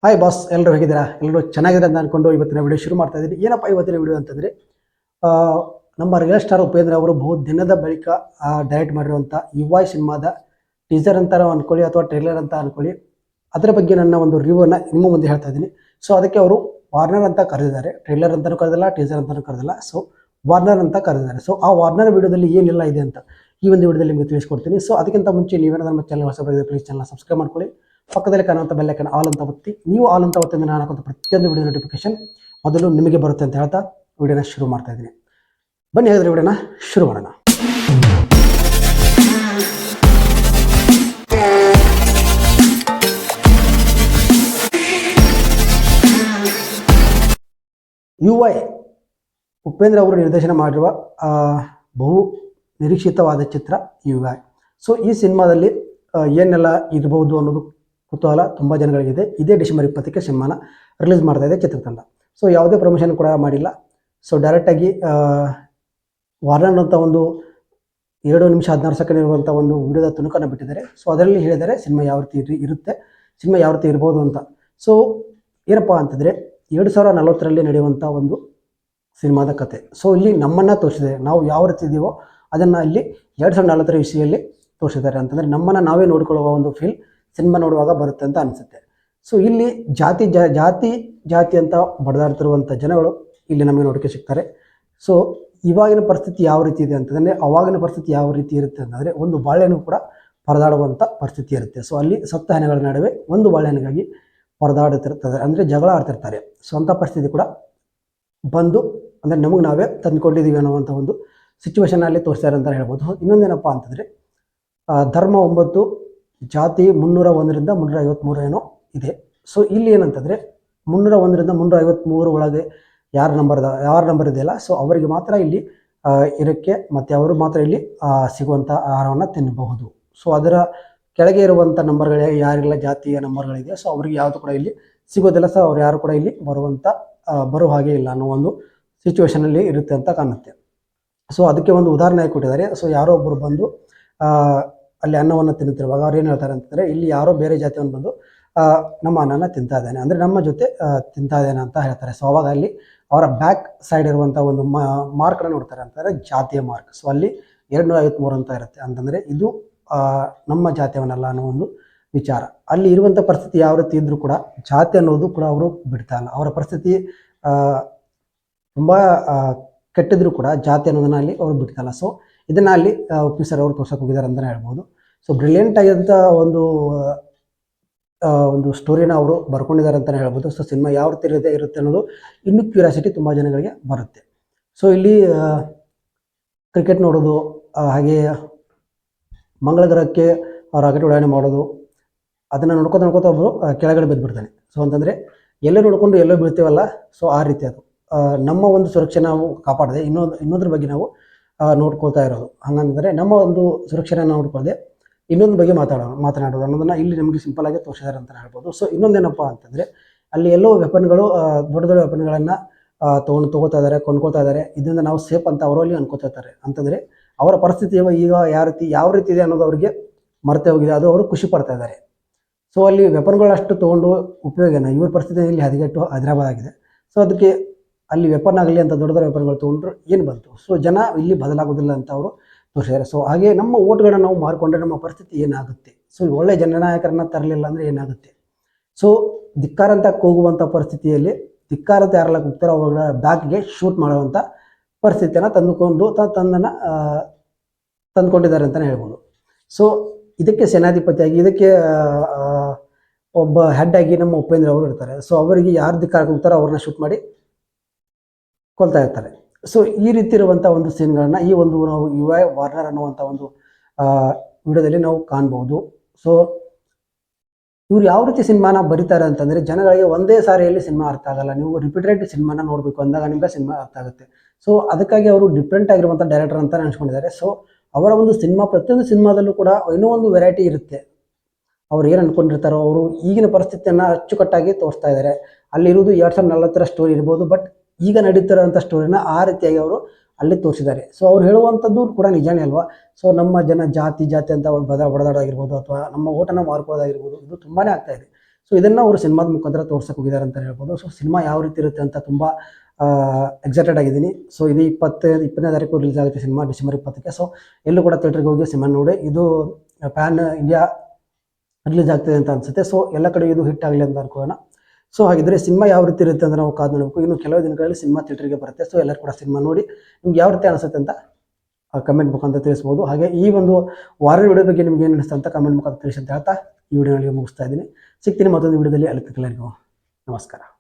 Hi boss, ಎಲ್ಲರೂ ಹೇಗಿದ್ದೀರಾ? ಎಲ್ಲರೂ ಚೆನ್ನಾಗಿದೆ ಅಂತ ಅಂದ್ಕೊಂಡು ಇವತ್ತಿನ ವಿಡಿಯೋ ಶುರು ಮಾಡ್ತಾ ಇದ್ದೀನಿ. ಏನಪ್ಪ ಇವತ್ತಿನ ವಿಡಿಯೋ ಅಂತಂದರೆ, ನಮ್ಮ ರಿಯಲ್ ಸ್ಟಾರ್ ಉಪೇಂದ್ರ ಅವರು ಬಹು ದಿನದ ಬಳಿಕ ಡೈರೆಕ್ಟ್ ಮಾಡಿರುವಂಥ ಯುವಾಯ್ ಸಿನಿಮಾದ ಟೀಸರ್ ಅಂತ ಅಂದ್ಕೊಳ್ಳಿ ಅಥವಾ ಟ್ರೈಲರ್ ಅಂತ ಅಂದ್ಕೊಳ್ಳಿ, ಅದರ ಬಗ್ಗೆ ನನ್ನ ಒಂದು ರಿವ್ಯೂವನ್ನು ನಿಮ್ಮ ಮುಂದೆ ಹೇಳ್ತಾ ಇದ್ದೀನಿ. ಸೊ ಅದಕ್ಕೆ ಅವರು ವಾರ್ನರ್ ಅಂತ ಕರೆದಿದ್ದಾರೆ. ಟ್ರೈಲರ್ ಅಂತಲೂ ಕರೆದಿಲ್ಲ, ಟೀಸರ್ ಅಂತಲೂ ಕರೆದಿಲ್ಲ, ಸೊ ವಾರ್ನರ್ ಅಂತ ಕರೆದಿದ್ದಾರೆ. ಸೊ ಆ ವಾರ್ನರ್ ವಿಡಿಯೋದಲ್ಲಿ ಏನೆಲ್ಲ ಇದೆ ಅಂತ ಈ ಒಂದು ವಿಡಿಯೋದಲ್ಲಿ ನಿಮಗೆ ತಿಳಿಸ್ಕೊಡ್ತೀನಿ. ಸೊ ಅದಕ್ಕಿಂತ ಮುಂಚೆ ನೀವೇನಾದ್ರೂ ನಮ್ಮ ಚಾನಲ್ ಹೊಸಬರಾಗಿದ್ದರೆ ಪ್ಲೀಸ್ ಚಾನಲ್ ಸಬ್ಸ್ಕ್ರೈಬ್ ಮಾಡ್ಕೊಳ್ಳಿ. ಪಕ್ಕದಲ್ಲಿ ಕಾಣುವಂಥ ಬೆಲ್ ಐಕಾನ್ ಆಲ್ ಅಂತ ಒತ್ತಿ. ನೀವು ಆಲ್ ಅಂತ ಒತ್ತಿದ್ರೆ ನಾನು ಹಾಕುವಂಥ ಪ್ರತಿಯೊಂದು ವಿಡಿಯೋ ನೋಟಿಫಿಕೇಶನ್ ಮೊದಲು ನಿಮಗೆ ಬರುತ್ತೆ ಅಂತ ಹೇಳ್ತಾ ವಿಡಿಯೋನ ಶುರು ಮಾಡ್ತಾ ಇದ್ದೀನಿ. ಬನ್ನಿ ಹಾಗಾದ್ರೆ ವಿಡಿಯೋನ ಶುರು ಮಾಡೋಣ. ಯುವೈ ಉಪೇಂದ್ರ ಅವರು ನಿರ್ದೇಶನ ಮಾಡಿರುವ ಬಹು ನಿರೀಕ್ಷಿತವಾದ ಚಿತ್ರ ಯುವೈ. ಸೊ ಈ ಸಿನಿಮಾದಲ್ಲಿ ಏನೆಲ್ಲ ಇರಬಹುದು ಅನ್ನೋದು ಕುತೂಹಲ ತುಂಬ ಜನಗಳಿಗಿದೆ. ಇದೇ ಡಿಸೆಂಬರ್ 20ಕ್ಕೆ ಸಿನಿಮಾನ ರಿಲೀಸ್ ಮಾಡ್ತಾ ಇದೆ ಚಿತ್ರತಂಡ. ಸೊ ಯಾವುದೇ ಪ್ರಮೋಷನ್ ಕೂಡ ಮಾಡಿಲ್ಲ. ಸೊ ಡೈರೆಕ್ಟಾಗಿ ವಾರ್ನರ್ ಅಂತ ಒಂದು 2 ನಿಮಿಷ 16 ಸೆಕೆಂಡ್ ಇರುವಂಥ ಒಂದು ವಿಡಿಯೋದ ತುಣುಕನ್ನು ಬಿಟ್ಟಿದ್ದಾರೆ. ಸೊ ಅದರಲ್ಲಿ ಹೇಳಿದ್ದಾರೆ ಸಿನಿಮಾ ಯಾವ ರೀತಿ ಇರುತ್ತೆ, ಸಿನಿಮಾ ಯಾವ ರೀತಿ ಇರ್ಬೋದು ಅಂತ. ಸೊ ಏನಪ್ಪ ಅಂತಂದರೆ 2040ರಲ್ಲಿ ನಡೆಯುವಂಥ ಒಂದು ಸಿನಿಮಾದ ಕತೆ. ಸೊ ಇಲ್ಲಿ ನಮ್ಮನ್ನು ತೋರಿಸಿದ್ದಾರೆ, ನಾವು ಯಾವ ರೀತಿ ಇದೀವೋ ಅದನ್ನು ಇಲ್ಲಿ 2040 ಇಸ್ವಿಯಲ್ಲಿ ತೋರಿಸಿದ್ದಾರೆ. ಅಂತಂದರೆ ನಮ್ಮನ್ನು ನಾವೇ ನೋಡಿಕೊಳ್ಳುವ ಒಂದು ಫೀಲ್ ಸಿನಿಮಾ ನೋಡುವಾಗ ಬರುತ್ತೆ ಅಂತ ಅನಿಸುತ್ತೆ. ಸೊ ಇಲ್ಲಿ ಜಾತಿ ಅಂತ ಬಡದಾಡ್ತಿರುವಂಥ ಜನಗಳು ಇಲ್ಲಿ ನಮಗೆ ನೋಡೋಕ್ಕೆ ಸಿಗ್ತಾರೆ. ಸೊ ಇವಾಗಿನ ಪರಿಸ್ಥಿತಿ ಯಾವ ರೀತಿ ಇದೆ ಅಂತಂದರೆ, ಅವಾಗಿನ ಪರಿಸ್ಥಿತಿ ಯಾವ ರೀತಿ ಇರುತ್ತೆ ಅಂತಂದರೆ, ಒಂದು ಬಾಳೆಹಣ್ಣು ಕೂಡ ಪರದಾಡುವಂಥ ಪರಿಸ್ಥಿತಿ ಇರುತ್ತೆ. ಸೊ ಅಲ್ಲಿ ಸತ್ತ ಹಣಗಳ ನಡುವೆ ಒಂದು ಬಾಳೆಹಣ್ಣಿಗಾಗಿ ಪರದಾಡುತ್ತಿರ್ತದೆ, ಅಂದರೆ ಜಗಳ ಆಡ್ತಿರ್ತಾರೆ. ಸೊ ಅಂಥ ಪರಿಸ್ಥಿತಿ ಕೂಡ ಬಂದು ಅಂದರೆ ನಮಗೆ ನಾವೇ ತಂದುಕೊಂಡಿದ್ದೀವಿ ಅನ್ನುವಂಥ ಒಂದು ಸಿಚುವೇಶನಲ್ಲಿ ತೋರಿಸ್ತಾರೆ ಅಂತ ಹೇಳ್ಬೋದು. ಇನ್ನೊಂದೇನಪ್ಪ ಅಂತಂದರೆ, ಧರ್ಮ 9, ಜಾತಿ 301ರಿಂದ 353 ಏನೋ ಇದೆ. ಸೊ ಇಲ್ಲಿ ಏನಂತಂದರೆ 301ರಿಂದ 353 ಒಳಗೆ ಯಾರ ನಂಬರ್ ಇದೆಯಲ್ಲ, ಸೊ ಅವರಿಗೆ ಮಾತ್ರ ಇಲ್ಲಿ ಇರೋಕ್ಕೆ ಮತ್ತು ಅವರು ಮಾತ್ರ ಇಲ್ಲಿ ಸಿಗುವಂಥ ಆಹಾರವನ್ನು ತಿನ್ನಬಹುದು. ಸೊ ಅದರ ಕೆಳಗೆ ಇರುವಂಥ ನಂಬರ್ಗಳೇ ಯಾರೆಲ್ಲ ಜಾತಿಯ ನಂಬರ್ಗಳಿದೆ, ಸೊ ಅವರಿಗೆ ಯಾವುದು ಕೂಡ ಇಲ್ಲಿ ಸಿಗೋದಿಲ್ಲ. ಸೊ ಅವ್ರು ಯಾರು ಕೂಡ ಇಲ್ಲಿ ಬರೋ ಹಾಗೆ ಇಲ್ಲ ಅನ್ನೋ ಒಂದು ಸಿಚುವೇಶನಲ್ಲಿ ಇರುತ್ತೆ ಅಂತ ಕಾಣುತ್ತೆ. ಸೊ ಅದಕ್ಕೆ ಒಂದು ಉದಾಹರಣೆ ಕೊಟ್ಟಿದ್ದಾರೆ. ಸೊ ಯಾರೋ ಒಬ್ಬರು ಬಂದು ಅಲ್ಲಿ ಅನ್ನವನ್ನು ತಿನ್ನುತ್ತಿರುವಾಗ ಅವ್ರು ಏನು ಹೇಳ್ತಾರೆ ಅಂತಂದರೆ, ಇಲ್ಲಿ ಯಾರೋ ಬೇರೆ ಜಾತಿಯವನು ಬಂದು ನಮ್ಮ ಅನ್ನನ ತಿಂತಾ ಇದ್ದಾನೆ, ಅಂದರೆ ನಮ್ಮ ಜೊತೆ ತಿಂತಾ ಇದ್ದಾನೆ ಅಂತ ಹೇಳ್ತಾರೆ. ಸೊ ಅವಾಗ ಅಲ್ಲಿ ಅವರ ಬ್ಯಾಕ್ ಸೈಡ್ ಇರುವಂಥ ಒಂದು ಮಾರ್ಕನ್ನು ನೋಡ್ತಾರೆ ಅಂತಂದರೆ ಜಾತಿಯ ಮಾರ್ಕ್. ಸೊ ಅಲ್ಲಿ 253 ಅಂತ ಇರುತ್ತೆ. ಅಂತಂದರೆ ಇದು ನಮ್ಮ ಜಾತಿಯವನಲ್ಲ ಅನ್ನೋ ಒಂದು ವಿಚಾರ. ಅಲ್ಲಿ ಇರುವಂಥ ಪರಿಸ್ಥಿತಿ ಯಾವ ರೀತಿ ಇದ್ದರೂ ಕೂಡ ಜಾತಿ ಅನ್ನೋದು ಕೂಡ ಅವರು ಬಿಡ್ತಾ ಇಲ್ಲ. ಅವರ ಪರಿಸ್ಥಿತಿ ತುಂಬ ಕೆಟ್ಟಿದ್ರು ಕೂಡ ಜಾತಿ ಅನ್ನೋದನ್ನ ಅಲ್ಲಿ ಅವರು ಬಿಡ್ತಾ ಇಲ್ಲ. ಸೊ ಇದನ್ನು ಅಲ್ಲಿ ಉಪ್ಪಿ ಸರ್ ಅವರು ತೋರ್ಸಕ್ಕೆ ಹೋಗಿದ್ದಾರೆ ಅಂತಲೇ ಹೇಳ್ಬೋದು. ಸೊ ಬ್ರಿಲಿಯಂಟ್ ಆಗಿದ್ದಂಥ ಒಂದು ಸ್ಟೋರಿನ ಅವರು ಬರ್ಕೊಂಡಿದ್ದಾರೆ ಅಂತಲೇ ಹೇಳ್ಬೋದು. ಸೊ ಸಿನಿಮಾ ಯಾವ ರೀತಿ ಇರುತ್ತೆ ಅನ್ನೋದು ಇನ್ನೂ ಕ್ಯೂರಿಯಾಸಿಟಿ ತುಂಬ ಜನಗಳಿಗೆ ಬರುತ್ತೆ. ಸೊ ಇಲ್ಲಿ ಕ್ರಿಕೆಟ್ ನೋಡೋದು, ಹಾಗೆ ಮಂಗಳ ಗ್ರಹಕ್ಕೆ ರಾಕೆಟ್ ಉಡಾವಣೆ ಮಾಡೋದು, ಅದನ್ನು ನೋಡ್ಕೋತ ಒಬ್ಬರು ಕೆಳಗಡೆ ಬಿದ್ದುಬಿಡ್ತಾನೆ. ಸೊ ಅಂತಂದರೆ ಎಲ್ಲೋ ನೋಡ್ಕೊಂಡು ಎಲ್ಲೋ ಬೀಳ್ತೀವಲ್ಲ, ಸೊ ಆ ರೀತಿ ಅದು ನಮ್ಮ ಒಂದು ಸುರಕ್ಷೆ ನಾವು ಕಾಪಾಡದೆ ಇನ್ನೊಂದ್ರ ಬಗ್ಗೆ ನಾವು ನೋಡ್ಕೊಳ್ತಾ ಇರೋದು. ಹಾಗಂತಂದರೆ ನಮ್ಮ ಒಂದು ಸುರಕ್ಷೆನ ನೋಡ್ಕೊಳ್ಳದೆ ಇನ್ನೊಂದು ಬಗ್ಗೆ ಮಾತನಾಡೋದು ಅನ್ನೋದನ್ನು ಇಲ್ಲಿ ನಮಗೆ ಸಿಂಪಲ್ ಆಗಿ ತೋರಿಸಿದ್ದಾರೆ ಅಂತ ಹೇಳ್ಬೋದು. ಸೊ ಇನ್ನೊಂದೇನಪ್ಪ ಅಂತಂದರೆ, ಅಲ್ಲಿ ಎಲ್ಲೋ ವೆಪನ್ಗಳು, ದೊಡ್ಡ ದೊಡ್ಡ ವೆಪನ್ಗಳನ್ನು ತೊಗೋತಾ ಇದ್ದಾರೆ, ಕೊಂಡ್ಕೊಳ್ತಾ ಇದ್ದಾರೆ. ಇದರಿಂದ ನಾವು ಸೇಫ್ ಅಂತ ಅವರು ಅಲ್ಲಿ ಅನ್ಕೋತಾ ಇರ್ತಾರೆ. ಅಂತಂದರೆ ಅವರ ಪರಿಸ್ಥಿತಿ ಈಗ ಯಾವ ರೀತಿ ಇದೆ ಅನ್ನೋದು ಅವರಿಗೆ ಮರೆತೇ ಹೋಗಿದೆ. ಅದು ಅವರು ಖುಷಿ ಪಡ್ತಾ ಇದ್ದಾರೆ. ಸೊ ಅಲ್ಲಿ ವೆಪನ್ಗಳಷ್ಟು ತೊಗೊಂಡು ಉಪಯೋಗನ, ಇವ್ರ ಪರಿಸ್ಥಿತಿಯಲ್ಲಿ ಹದಗೆಟ್ಟು ಹೈದರಾಬಾದ್ ಆಗಿದೆ. ಸೊ ಅದಕ್ಕೆ ಅಲ್ಲಿ ವೆಪನ್ ಆಗಲಿ ಅಂತ ದೊಡ್ಡ ದೊಡ್ಡ ವೆಪನ್ಗಳು ತೊಗೊಂಡ್ರು ಏನು ಬಂತು? ಸೊ ಜನ ಇಲ್ಲಿ ಬದಲಾಗೋದಿಲ್ಲ ಅಂತ ಅವರು ತೋರಿಸಿದ್ದಾರೆ. ಸೊ ಹಾಗೆ ನಮ್ಮ ಓಟ್ಗಳನ್ನ ನಾವು ಮಾರಿಕೊಂಡ್ರೆ ನಮ್ಮ ಪರಿಸ್ಥಿತಿ ಏನಾಗುತ್ತೆ? ಸೊ ಒಳ್ಳೆ ಜನನಾಯಕರನ್ನ ತರಲಿಲ್ಲ ಅಂದರೆ ಏನಾಗುತ್ತೆ? ಸೊ ಧಿಕ್ಕಾರ ಅಂತ ಕೂಗುವಂಥ ಪರಿಸ್ಥಿತಿಯಲ್ಲಿ ಧಿಕ್ಕಾರ ಅಂತ ಯಾರೆಲ್ಲ ಕೂಗ್ತಾರೋ ಅವ್ರ ಬ್ಯಾಕ್ಗೆ ಶೂಟ್ ಮಾಡುವಂಥ ಪರಿಸ್ಥಿತಿಯನ್ನು ತಂದುಕೊಂಡಿದ್ದಾರೆ ಅಂತಲೇ ಹೇಳ್ಬೋದು. ಸೊ ಇದಕ್ಕೆ ಸೇನಾಧಿಪತಿಯಾಗಿ, ಇದಕ್ಕೆ ಒಬ್ಬ ಹೆಡ್ ಆಗಿ ನಮ್ಮ ಉಪೇಂದ್ರ ಅವರು ಇರ್ತಾರೆ. ಸೊ ಅವರಿಗೆ ಯಾರು ಧಿಕ್ಕಾರ ಕೂಗ್ತಾರೋ ಅವ್ರನ್ನ ಶೂಟ್ ಮಾಡಿ ಕೊಲ್ತಾ ಇರ್ತಾರೆ. ಸೊ ಈ ರೀತಿ ಇರುವಂಥ ಒಂದು ಸೀನ್ಗಳನ್ನು ಈ ಒಂದು ನಾವು ಯುವೈ ವಾರ್ನರ್ ಅನ್ನುವಂಥ ಒಂದು ವಿಡಿಯೋದಲ್ಲಿ ನಾವು ಕಾಣ್ಬೋದು. ಸೊ ಇವ್ರು ಯಾವ ರೀತಿ ಸಿನಿಮಾನ ಬರೀತಾರೆ ಅಂತಂದರೆ, ಜನಗಳಿಗೆ ಒಂದೇ ಸಾರಿಯಲ್ಲಿ ಸಿನಿಮಾ ಅರ್ಥ ಆಗಲ್ಲ. ನೀವು ರಿಪೀಟೆಡ್ ಸಿನಿಮಾನ ನೋಡಬೇಕು ಅಂದಾಗ ನಿಮಗೆ ಸಿನಿಮಾ ಅರ್ಥ ಆಗುತ್ತೆ. ಸೊ ಅದಕ್ಕಾಗಿ ಅವರು ಡಿಫ್ರೆಂಟ್ ಆಗಿರುವಂಥ ಡೈರೆಕ್ಟರ್ ಅಂತ ಅನ್ಸ್ಕೊಂಡಿದ್ದಾರೆ. ಸೊ ಅವರ ಒಂದು ಸಿನಿಮಾ, ಪ್ರತಿಯೊಂದು ಸಿನಿಮಾದಲ್ಲೂ ಕೂಡ ಇನ್ನೂ ಒಂದು ವೆರೈಟಿ ಇರುತ್ತೆ. ಅವ್ರು ಏನು ಅಂದ್ಕೊಂಡಿರ್ತಾರೋ, ಅವರು ಈಗಿನ ಪರಿಸ್ಥಿತಿಯನ್ನು ಅಚ್ಚುಕಟ್ಟಾಗಿ ತೋರಿಸ್ತಾ ಇದ್ದಾರೆ. ಅಲ್ಲಿರುವುದು 2040 ಸ್ಟೋರಿ ಇರ್ಬೋದು, ಬಟ್ ಈಗ ನಡೀತಿರೋಂಥ ಸ್ಟೋರಿನ ಆ ರೀತಿಯಾಗಿ ಅವರು ಅಲ್ಲಿ ತೋರಿಸಿದ್ದಾರೆ. ಸೊ ಅವ್ರು ಹೇಳುವಂಥದ್ದು ಕೂಡ ನಿಜಾನೇ ಅಲ್ವಾ? ಸೊ ನಮ್ಮ ಜನ ಜಾತಿ ಅಂತ ಅವ್ರು ಬಡದಾಡೋದಾಗಿರ್ಬೋದು, ಅಥವಾ ನಮ್ಮ ಓಟನ್ನು ಮಾರ್ಕೊಳ್ಳೋದಾಗಿರ್ಬೋದು, ಇದು ತುಂಬಾ ಆಗ್ತಾಯಿದೆ. ಸೊ ಇದನ್ನು ಅವರು ಸಿನಿಮಾದ ಮುಖಾಂತರ ತೋರ್ಸಕ್ಕೆ ಹೋಗಿದ್ದಾರೆ ಅಂತ ಹೇಳ್ಬೋದು. ಸೊ ಸಿನಿಮಾ ಯಾವ ರೀತಿ ಇರುತ್ತೆ ಅಂತ ತುಂಬ ಎಕ್ಸೈಟೆಡ್ ಆಗಿದ್ದೀನಿ. ಸೊ ಇದು 20ನೇ ತಾರೀಕು ರಿಲೀಸ್ ಆಗುತ್ತೆ ಸಿನಿಮಾ, ಡಿಸೆಂಬರ್ 20ಕ್ಕೆ. ಸೊ ಎಲ್ಲೂ ಕೂಡ ಥಿಯೇಟ್ರಿಗೆ ಹೋಗಿ ಸಿನಿಮಾ ನೋಡಿ. ಇದು ಪ್ಯಾನ್ ಇಂಡಿಯಾ ರಿಲೀಸ್ ಆಗ್ತಿದೆ ಅಂತ ಅನಿಸುತ್ತೆ. ಸೊ ಎಲ್ಲ ಕಡೆ ಇದು ಹಿಟ್ ಆಗಲಿ ಅಂತ ಅನ್ಕೊಳ್ಳೋಣ. ಸೊ ಹಾಗಿದ್ರೆ ಸಿನಿಮಾ ಯಾವ ರೀತಿ ಇರುತ್ತೆ ಅಂದರೆ ನಾವು ಕಾದು ನೋಡಬೇಕು. ಇನ್ನು ಕೆಲವು ದಿನಗಳಲ್ಲಿ ಸಿನಿಮಾ ಥಿಯೇಟ್ರಿಗೆ ಬರುತ್ತೆ. ಸೊ ಎಲ್ಲರೂ ಕೂಡ ಸಿನಿಮಾ ನೋಡಿ ನಿಮ್ಗೆ ಯಾವ ರೀತಿ ಅನಿಸುತ್ತೆ ಅಂತ ಕಮೆಂಟ್ ಮುಖಾಂತರ ತಿಳಿಸ್ಬೋದು. ಹಾಗೆ ಈ ಒಂದು ವಾರದ ವಿಡಿಯೋ ಬಗ್ಗೆ ನಿಮ್ಗೆ ಏನು ಅನಿಸ್ತು ಅಂತ ಕಮೆಂಟ್ ಮುಖಾಂತರ ತಿಳಿಸಿ ಅಂತ ಹೇಳ್ತಾ ಈ ವಿಡಿಯೋಗಳಿಗೆ ಮುಗಿಸ್ತಾ ಇದ್ದೀನಿ. ಸಿಗ್ತೀನಿ ಮತ್ತೊಂದು ವಿಡಿಯೋದಲ್ಲಿ. ಅಲ್ಲಿ ಎಲ್ಲರಿಗೂ ನಮಸ್ಕಾರ.